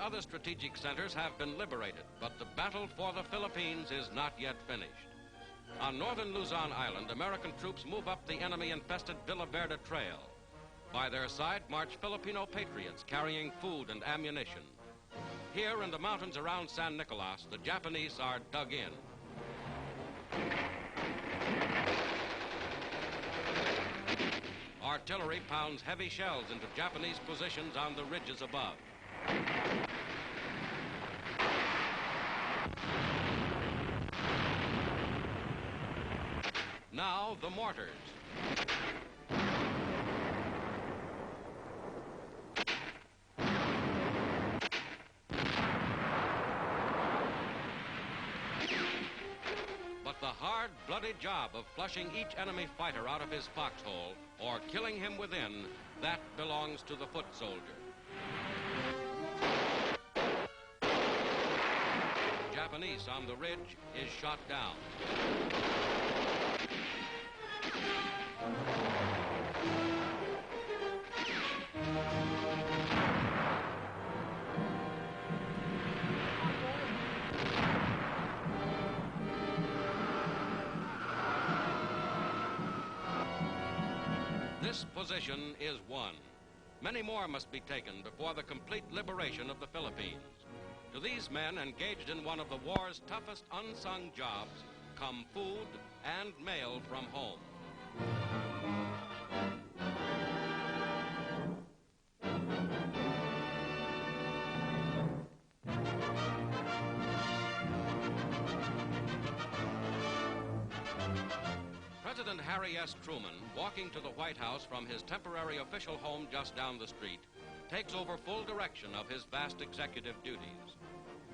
other strategic centers have been liberated, but the battle for the Philippines is not yet finished. On northern Luzon Island, American troops move up the enemy-infested Villa Verde Trail. By their side march Filipino patriots carrying food and ammunition. Here in the mountains around San Nicolas, the Japanese are dug in. Artillery pounds heavy shells into Japanese positions on the ridges above. Now the mortars. But the hard, bloody job of flushing each enemy fighter out of his foxhole or killing him within, that belongs to the foot soldier. Japanese on the ridge is shot down. This position is won. Many more must be taken before the complete liberation of the Philippines. To these men engaged in one of the war's toughest unsung jobs come food and mail from home. President Harry S. Truman, walking to the White House from his temporary official home just down the street, takes over full direction of his vast executive duties.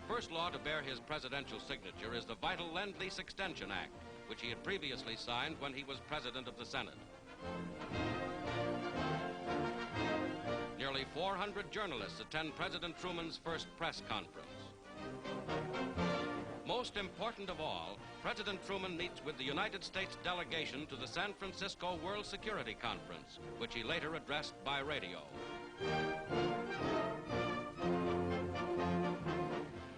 First law to bear his presidential signature is the vital Lend-Lease Extension Act, which he had previously signed when he was president of the Senate. Nearly 400 journalists attend President Truman's first press conference. Most important of all, President Truman meets with the United States delegation to the San Francisco World Security Conference, which he later addressed by radio.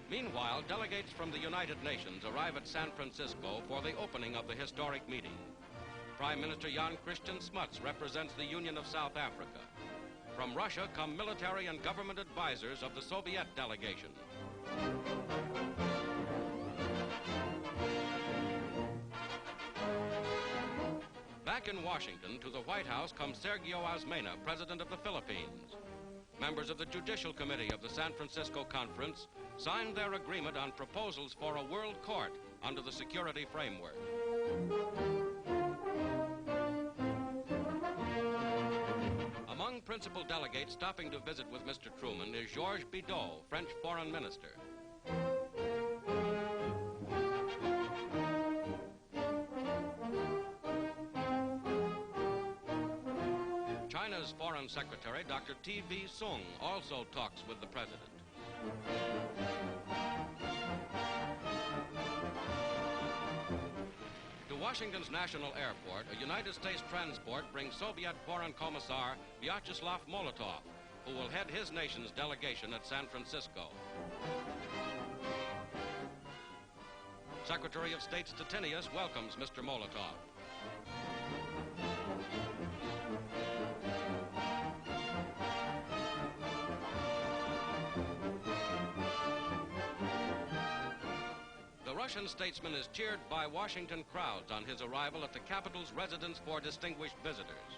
Meanwhile, delegates from the United Nations arrive at San Francisco for the opening of the historic meeting. Prime Minister Jan Christian Smuts represents the Union of South Africa. From Russia come military and government advisors of the Soviet delegation. Back in Washington, to the White House comes Sergio Osmeña, President of the Philippines. Members of the Judicial Committee of the San Francisco Conference signed their agreement on proposals for a world court under the security framework. Among principal delegates stopping to visit with Mr. Truman is Georges Bidault, French Foreign Minister. China's Foreign Secretary, Dr. T.V. Sung, also talks with the President. To Washington's National Airport, a United States transport brings Soviet Foreign Commissar Vyacheslav Molotov, who will head his nation's delegation at San Francisco. Secretary of State Stettinius welcomes Mr. Molotov. The Russian statesman is cheered by Washington crowds on his arrival at the capital's residence for distinguished visitors.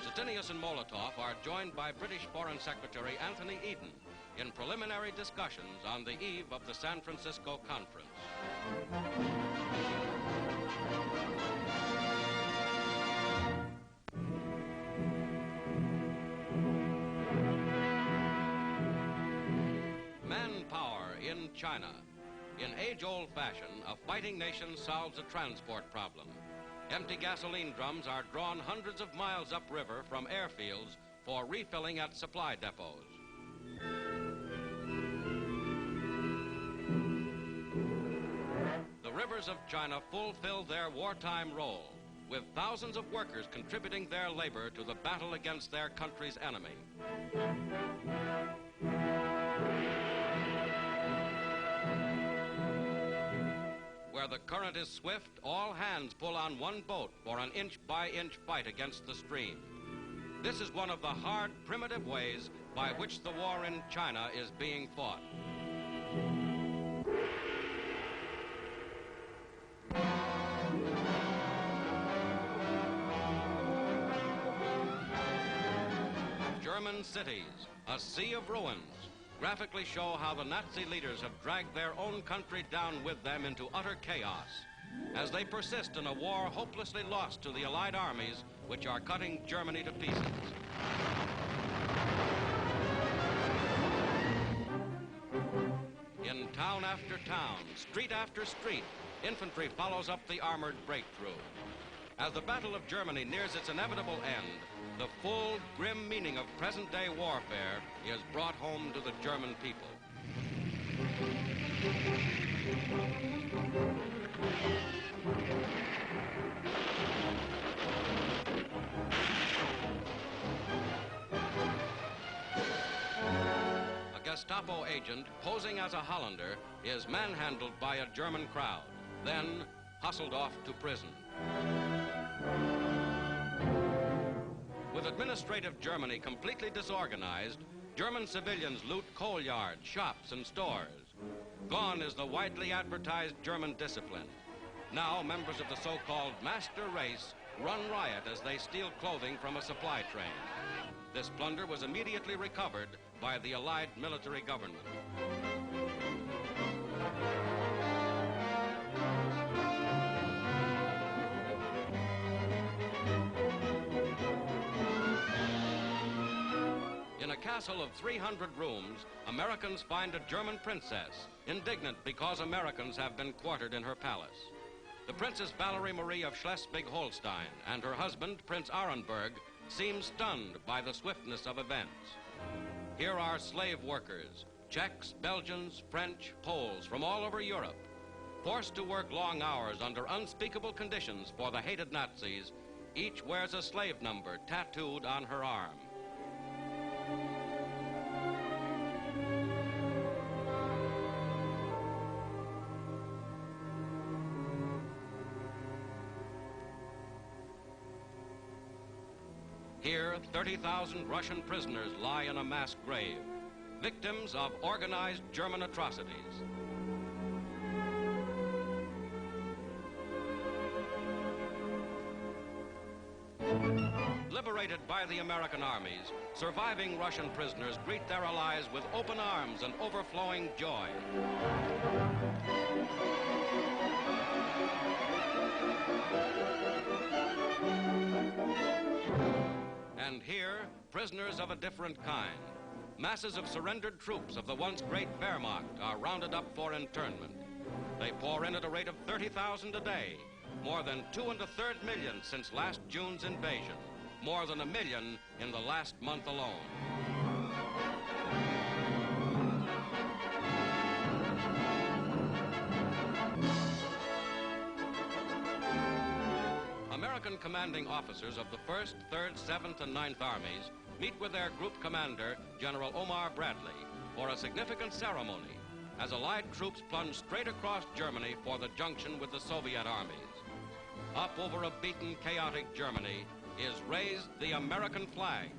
Stettinius and Molotov are joined by British Foreign Secretary Anthony Eden in preliminary discussions on the eve of the San Francisco Conference. Manpower in China. In age-old fashion, a fighting nation solves a transport problem. Empty gasoline drums are drawn hundreds of miles upriver from airfields for refilling at supply depots. The rivers of China fulfill their wartime role. with thousands of workers contributing their labor to the battle against their country's enemy. Where the current is swift, all hands pull on one boat for an inch-by-inch fight against the stream. This is one of the hard, primitive ways by which the war in China is being fought. German cities, a sea of ruins, graphically show how the Nazi leaders have dragged their own country down with them into utter chaos as they persist in a war hopelessly lost to the Allied armies which are cutting Germany to pieces. In town after town, street after street, infantry follows up the armored breakthrough. As the Battle of Germany nears its inevitable end, the full, grim meaning of present-day warfare is brought home to the German people. A Gestapo agent, posing as a Hollander, is manhandled by a German crowd, then hustled off to prison. With administrative Germany completely disorganized, German civilians loot coal yards, shops, and stores. Gone is the widely advertised German discipline. Now, members of the so-called master race run riot as they steal clothing from a supply train. This plunder was immediately recovered by the Allied military government. In a castle of 300 rooms, Americans find a German princess, indignant because Americans have been quartered in her palace. The Princess Valerie Marie of Schleswig-Holstein and her husband, Prince Arenberg, seem stunned by the swiftness of events. Here are slave workers, Czechs, Belgians, French, Poles from all over Europe, forced to work long hours under unspeakable conditions for the hated Nazis. Each wears a slave number tattooed on her arm. Here, 30,000 Russian prisoners lie in a mass grave, victims of organized German atrocities. Liberated by the American armies, surviving Russian prisoners greet their allies with open arms and overflowing joy. And here, prisoners of a different kind. Masses of surrendered troops of the once great Wehrmacht are rounded up for internment. They pour in at a rate of 30,000 a day, more than 2 1/3 million since last June's invasion, more than 1 million in the last month alone. American commanding officers of the 1st, 3rd, 7th, and 9th Armies meet with their group commander, General Omar Bradley, for a significant ceremony as Allied troops plunge straight across Germany for the junction with the Soviet armies. Up over a beaten, chaotic Germany is raised the American flag.